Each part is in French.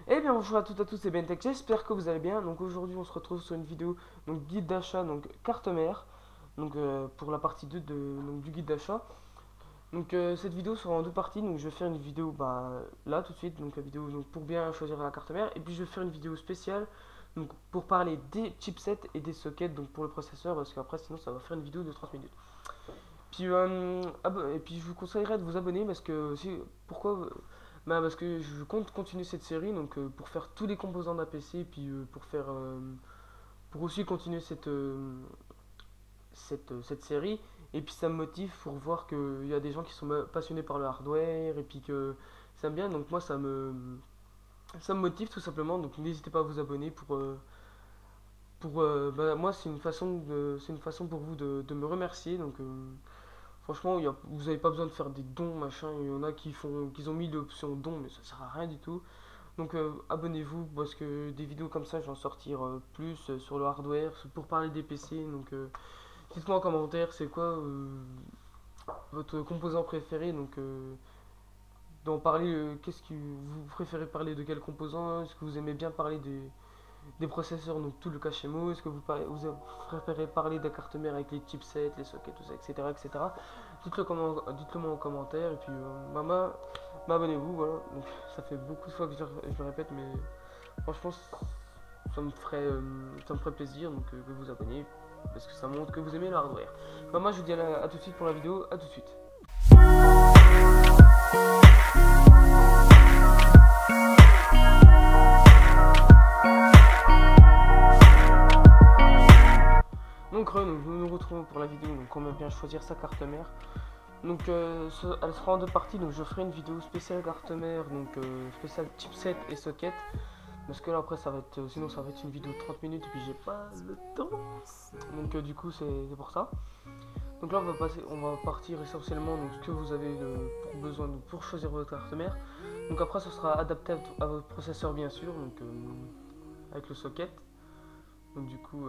Eh bien bonjour à toutes et à tous, c'est Bentech, j'espère que vous allez bien. Donc aujourd'hui on se retrouve sur une vidéo donc guide d'achat, donc carte mère, donc pour la partie 2 du guide d'achat. Donc cette vidéo sera en deux parties, donc je vais faire une vidéo là tout de suite, donc la vidéo donc, pour bien choisir la carte mère, et puis je vais faire une vidéo spéciale donc pour parler des chipsets et des sockets donc pour le processeur, parce qu'après sinon ça va faire une vidéo de 30 minutes. Puis, et puis je vous conseillerais de vous abonner parce que pourquoi parce que je compte continuer cette série donc pour faire tous les composants d'un PC et puis pour aussi continuer cette série et puis ça me motive pour voir qu'il y a des gens qui sont passionnés par le hardware et puis que ça me bien donc moi ça me motive tout simplement donc n'hésitez pas à vous abonner moi c'est une façon pour vous de me remercier donc franchement, vous n'avez pas besoin de faire des dons, machin. Il y en a qui ont mis l'option don, mais ça sert à rien du tout. Donc abonnez-vous parce que des vidéos comme ça, je vais en sortir plus sur le hardware, pour parler des PC. Donc dites-moi en commentaire, c'est quoi votre composant préféré. Donc d'en parler, qu'est-ce que vous préférez parler de quel composant? Est-ce que vous aimez bien parler des processeurs, donc tout le cachemot? Est-ce que vous préférez parler de la carte mère avec les chipsets, les sockets, tout ça, etc. etc. Dites-le moi en commentaire et puis abonnez-vous, voilà. Donc, ça fait beaucoup de fois que je le répète, mais franchement, ça me ferait plaisir donc, que vous abonniez parce que ça montre que vous aimez le hardware. Moi, je vous dis à tout de suite pour la vidéo, à tout de suite. Donc, nous nous retrouvons pour la vidéo, donc comment bien choisir sa carte mère. Donc elle sera en deux parties, donc je ferai une vidéo spéciale carte mère, donc spéciale chipset et socket. Parce que là après sinon ça va être une vidéo de 30 minutes et puis j'ai pas le temps. Donc du coup c'est pour ça. Donc là on va partir essentiellement donc ce que vous avez pour besoin pour choisir votre carte mère. Donc après ça sera adapté à votre processeur bien sûr, donc avec le socket. Donc du coup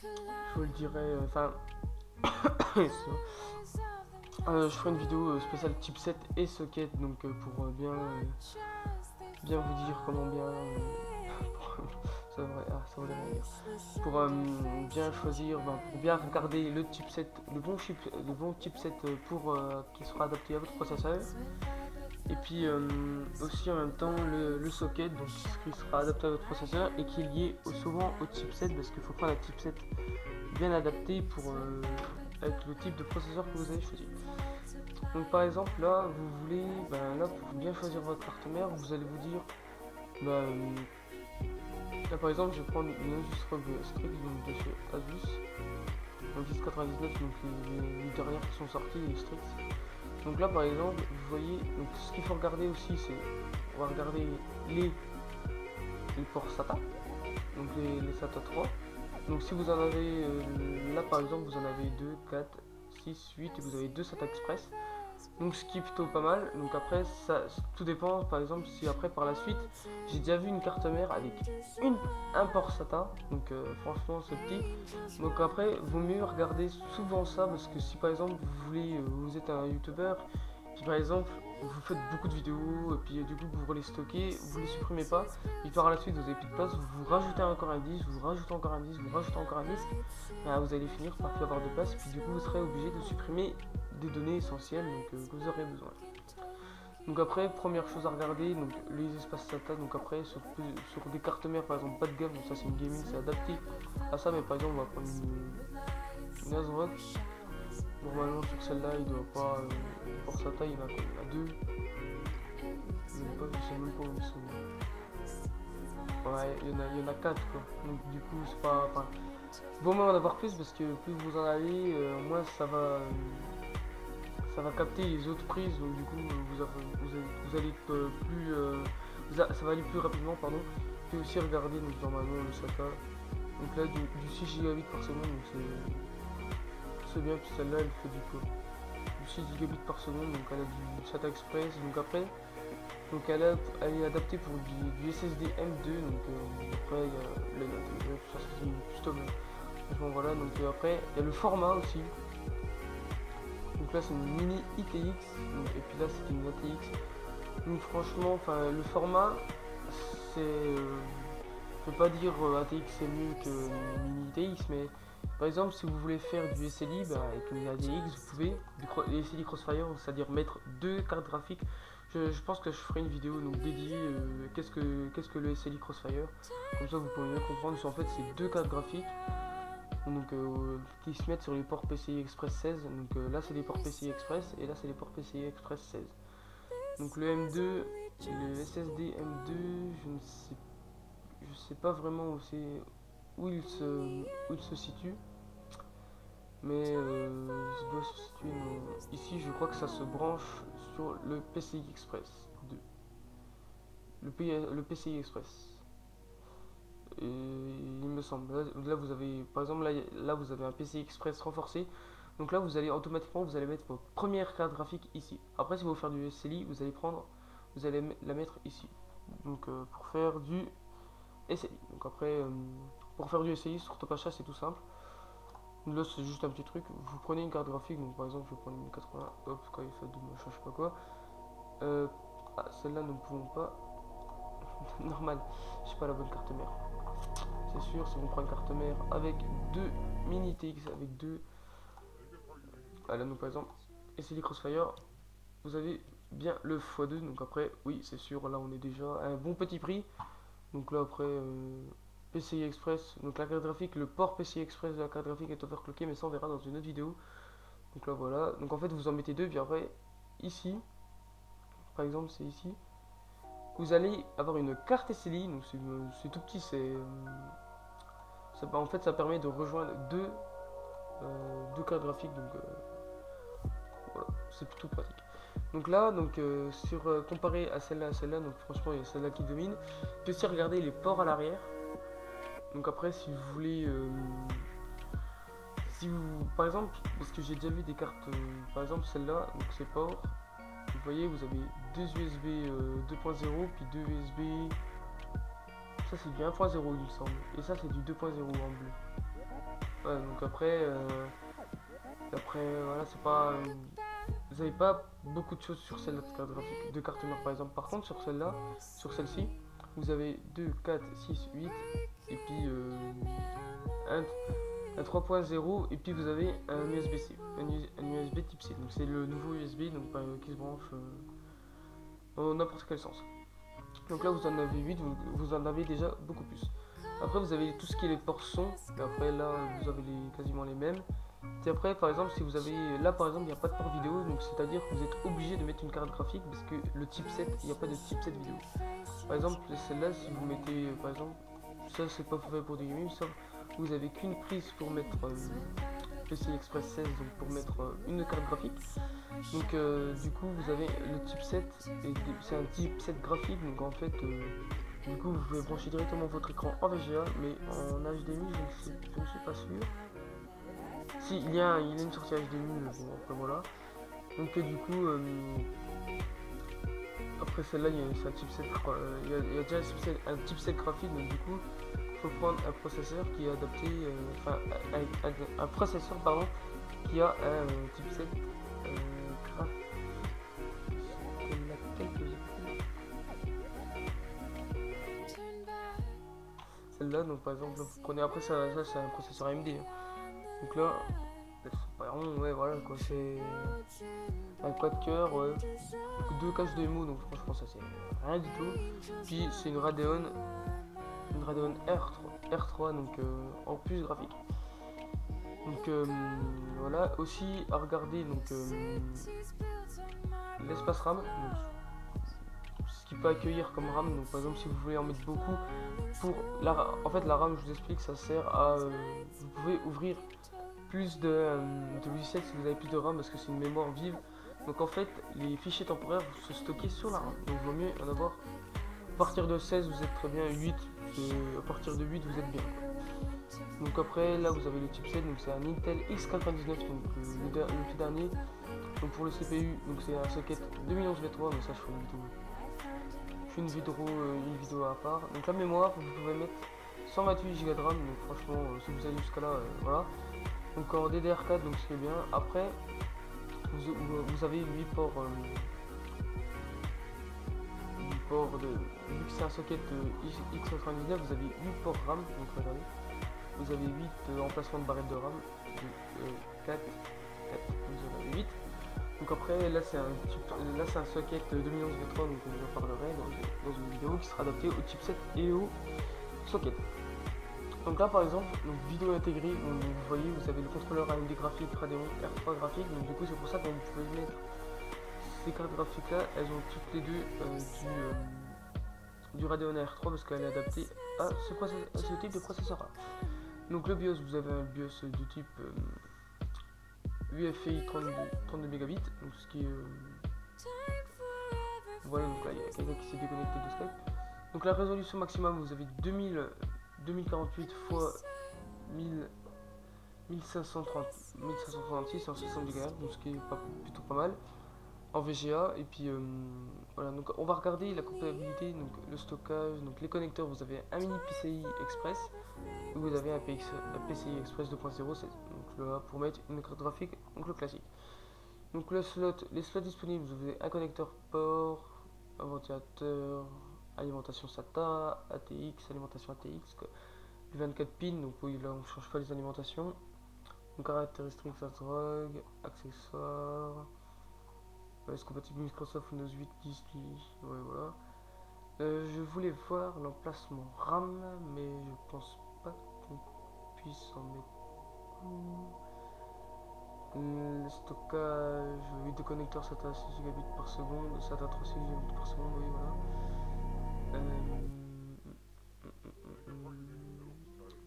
je vous le dirai, je ferai une vidéo spéciale chipset et socket donc pour bien vous dire comment bien ça voudrait rien dire. Pour bien choisir, pour bien regarder le bon chipset pour qui sera adapté à votre processeur. Et puis aussi en même temps le socket donc qui sera adapté à votre processeur et qui est lié souvent au chipset parce qu'il faut prendre un chipset bien adapté avec le type de processeur que vous avez choisi. Donc par exemple là vous voulez là pour bien choisir votre carte mère vous allez vous dire là par exemple je vais prendre une Asus ROG Strix donc de chez Asus donc 1099 donc les dernières qui sont sorties les Strix. Donc là par exemple vous voyez donc ce qu'il faut regarder aussi c'est on va regarder les ports SATA donc les SATA 3. Donc si vous en avez là par exemple vous en avez 2, 4, 6, 8 et vous avez 2 SATA Express. Donc ce qui est plutôt pas mal. Donc après ça tout dépend par exemple si après par la suite j'ai déjà vu une carte mère avec un port SATA. Donc franchement c'est petit. Donc après vaut mieux regarder souvent ça parce que si par exemple vous êtes un youtubeur puis par exemple vous faites beaucoup de vidéos et puis du coup vous les stockez, vous les supprimez pas, puis par la suite vous avez plus de place, vous rajoutez encore un disque, vous rajoutez encore un disque, vous rajoutez encore un disque, vous allez finir par plus avoir de place, puis du coup vous serez obligé de supprimer des données essentielles donc, que vous aurez besoin. Donc après, première chose à regarder, donc les espaces SATA, donc après sur des cartes mères par exemple pas de gamme, donc ça c'est une gaming, c'est adapté à ça, mais par exemple on va prendre une ASRock. Normalement sur celle-là il doit pas pour sa taille il y en a deux. Je sais même pas où ils sont. Ouais, il y en a quatre quoi. Donc du coup c'est pas. Enfin, vaut mieux en avoir plus parce que plus vous en avez, moins ça va capter les autres prises. Donc du coup vous allez être ça va aller plus rapidement pardon. Puis aussi regarder donc normalement le SATA. Donc là du 6 gigabits par seconde donc c'est bien que celle-là elle fait du 6 gigabits par seconde donc elle a du SATA Express donc après donc elle est adaptée pour du SSD M2 donc après il y a le intégré tout ça c'est une custom franchement voilà donc après il y a le format aussi donc là c'est une mini ITX donc, et puis là c'est une ATX donc franchement enfin le format je vais pas dire ATX est mieux que Mini TX, mais par exemple si vous voulez faire du SLI avec une ATX, vous pouvez du SLI Crossfire, c'est-à-dire mettre deux cartes graphiques. Je pense que je ferai une vidéo donc dédiée qu'est-ce que le SLI Crossfire, comme ça vous pourrez mieux comprendre. En fait c'est deux cartes graphiques donc qui se mettent sur les ports PCI Express 16. Donc là c'est les ports PCI Express et là c'est les ports PCI Express 16. Donc le M2, le SSD M2, je sais pas vraiment où il se situe, mais il doit se situer ici. Je crois que ça se branche sur le PCI Express 2, le PCI Express. Et il me semble, là vous avez, par exemple là vous avez un PCI Express renforcé. Donc là vous allez automatiquement mettre votre première carte graphique ici. Après si vous voulez faire du SLI, vous allez la mettre ici. Donc pour faire du SLI. Donc après pour faire du SLI sur Topacha c'est tout simple. Donc là c'est juste un petit truc. Vous prenez une carte graphique. Donc par exemple je vais prendre une 1080. Hop, quand il fait de machin, je sais pas quoi. Celle-là nous ne pouvons pas. Normal, j'ai pas la bonne carte mère. C'est sûr, si on prend une carte mère avec deux mini TX, avec deux. Là donc par exemple SLI Crossfire, vous avez bien le x2. Donc après oui c'est sûr, là on est déjà à un bon petit prix. Donc là après PCI Express, donc la carte graphique, le port PCI Express de la carte graphique est overclocké, mais ça on verra dans une autre vidéo. Donc là voilà, donc en fait vous en mettez deux, puis après ici par exemple c'est ici, vous allez avoir une carte SLI. Donc c'est tout petit, en fait ça permet de rejoindre deux cartes graphiques. Donc voilà, c'est plutôt pratique. Donc là, comparé à celle-là, donc franchement il y a celle-là qui domine. Puis aussi regarder les ports à l'arrière. Donc après si vous voulez, par exemple, parce que j'ai déjà vu des cartes, par exemple celle-là, donc ces ports, vous voyez vous avez deux USB 2.0 puis deux USB, ça c'est du 1.0 il me semble, et ça c'est du 2.0 en bleu. Voilà, donc après voilà, c'est pas, vous n'avez pas beaucoup de choses sur celle-là de carte graphique, de carte mère par exemple. Par contre sur celle-là, sur celle-ci, vous avez 2, 4, 6, 8 et puis un 3.0 et puis vous avez un USB-C, un USB type C. Donc c'est le nouveau USB donc, qui se branche dans n'importe quel sens. Donc là vous en avez 8, vous en avez déjà beaucoup plus. Après vous avez tout ce qui est les ports son, et après là vous avez quasiment les mêmes. Et après par exemple si vous avez, là par exemple il n'y a pas de port vidéo, donc c'est à dire que vous êtes obligé de mettre une carte graphique parce que le chipset, il n'y a pas de chipset vidéo. Par exemple celle-là si vous mettez par exemple, ça c'est pas fait pour des gaming, sauf vous avez qu'une prise pour mettre PCI Express 16, donc pour mettre une carte graphique. Donc du coup vous avez le chipset, et c'est un chipset graphique, donc en fait du coup vous pouvez brancher directement votre écran en VGA, mais en HDMI je ne suis pas sûr. Si il y a une sortie HDMI, mais bon après voilà. Donc du coup après celle-là il y a un chipset, il y a déjà un chipset graphique, donc du coup il faut prendre un processeur qui est adapté, un processeur pardon qui a un chipset graphique. Celle-là, donc par exemple vous prenez, après ça c'est un processeur AMD hein. Donc là ouais voilà quoi, c'est un 4 cœurs, ouais, 2 caches de MO, donc franchement ça c'est rien du tout. Puis c'est une Radeon R3 donc en plus graphique. Donc voilà, aussi à regarder donc l'espace RAM, donc, ce qui peut accueillir comme RAM. Donc par exemple si vous voulez en mettre beaucoup, en fait la RAM je vous explique, ça sert à vous pouvez ouvrir plus de logiciels si vous avez plus de RAM, parce que c'est une mémoire vive. Donc en fait les fichiers temporaires vont se stocker sur la RAM, donc il vaut mieux en avoir. À partir de 16 vous êtes très bien, 8 à partir de 8 vous êtes bien. Donc après là vous avez le chipset, donc c'est un Intel X99, donc le tout dernier. Donc pour le CPU, donc c'est un socket 2011V3, mais ça je fais une vidéo à part. Donc la mémoire vous pouvez mettre 128 Go de RAM, donc franchement si vous allez jusqu'à là voilà. Donc en DDR4, donc c'est bien. Après vous avez 8 ports ports de... Vu que c'est un socket X99, vous avez 8 ports RAM, donc regardez. Vous avez 8 emplacements de barrettes de RAM. 4, vous en avez 8. Donc après, là c'est un socket 2011 V3, donc j'en parlerai dans une vidéo qui sera adaptée au chipset et au socket. Donc là par exemple, donc vidéo intégrée, donc vous voyez, vous avez le contrôleur AMD graphique Radeon R3 graphique, donc du coup c'est pour ça que vous pouvez mettre ces cartes graphiques là, elles ont toutes les deux du Radeon R3 parce qu'elle est adaptée à ce type de processeur là. Donc le BIOS, vous avez un BIOS du type UEFI 32 mégabits, donc ce qui est voilà, donc là il y a quelqu'un qui s'est déconnecté de Skype. Donc la résolution maximum, vous avez 2048 x 1536 en 60 GHz, donc ce qui est plutôt pas mal en VGA. Et puis voilà, donc on va regarder la compatibilité, donc le stockage, donc les connecteurs, vous avez un mini PCI Express et vous avez un PCI Express 2.0, donc là pour mettre une carte graphique, donc le classique. Donc les slots disponibles, vous avez un connecteur port, un ventilateur, alimentation SATA, ATX, alimentation ATX, 24 pins, donc oui là on change pas les alimentations. Donc caractéristiques Android, accessoires, est-ce compatible Microsoft Windows 8, 10, ouais voilà. Je voulais voir l'emplacement RAM, mais je pense pas qu'on puisse en mettre. Le stockage, 8 de connecteurs SATA 6 Gb par seconde, SATA 36 Gb par seconde, oui voilà.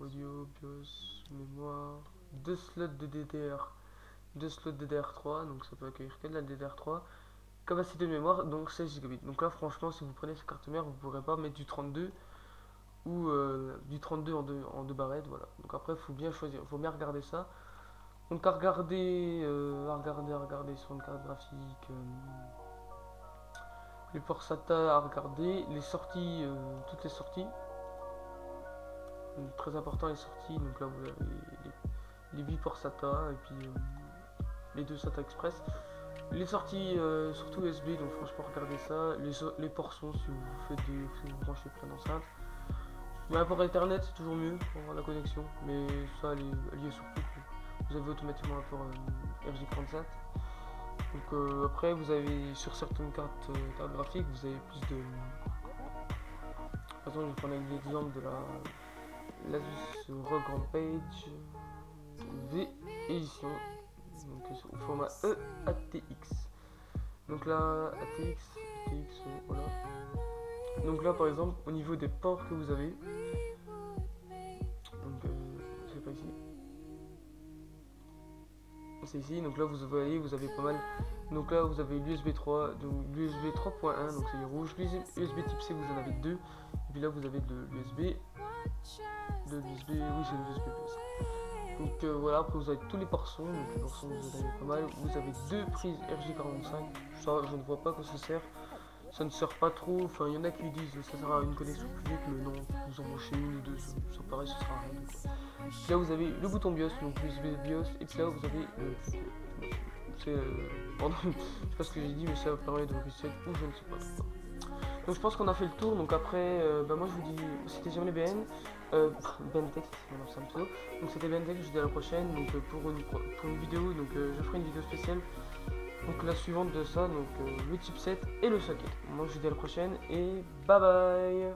Audio, BIOS, mémoire, 2 slots de DDR, 2 slots de DDR3, donc ça peut accueillir que de la DDR3. Capacité de mémoire, donc 16 Gb. Donc là franchement si vous prenez cette carte mère, vous ne pourrez pas mettre du 32 ou du 32 en deux barrettes, voilà. Donc après il faut bien choisir, il faut bien regarder ça. Donc à regarder sur une carte graphique, les ports SATA à regarder, les sorties, toutes les sorties. Donc, très important les sorties, donc là vous avez les 8 ports SATA et puis les 2 SATA Express. Les sorties surtout USB, donc franchement regardez ça. Les ports son si vous branchez plein d'enceintes. Mais un port Ethernet c'est toujours mieux pour avoir la connexion, mais ça elle est surtout. Vous avez automatiquement un port RJ47. Donc après vous avez sur certaines cartes graphiques vous avez plus de. Par exemple je vais prendre l'exemple de l'Asus ROG Rampage V édition, donc au format EATX. Donc là ATX voilà. Donc là par exemple au niveau des ports que vous avez, donc c'est pas ici. C'est ici, donc là vous voyez vous avez pas mal. Donc là vous avez l'USB 3, donc l'USB 3.1, donc c'est les rouges. l'USB type C vous en avez 2. Et puis là vous avez de l'USB. Oui c'est l'USB plus. Donc voilà, après vous avez tous les ports son, donc les ports son vous en avez pas mal. Vous avez 2 prises RJ45, ça je ne vois pas quoi ça sert. Ça ne sert pas trop, enfin il y en a qui disent ça sert à une connexion publique, mais non, vous en branchez une ou deux, ça paraît, ça sera rien. Donc, là vous avez le bouton BIOS, donc l'USB BIOS, et puis là vous avez pardon, je sais pas ce que j'ai dit, mais ça permet de reset ou je ne sais pas trop. Donc je pense qu'on a fait le tour, donc après, moi je vous dis, c'était jamais BN, BNTech, c'est un pseudo, donc c'était BNTech, je vous dis à la prochaine, donc pour une vidéo, donc je ferai une vidéo spéciale. Donc la suivante de ça, donc le chipset et le socket. Moi je vous dis à la prochaine et bye bye.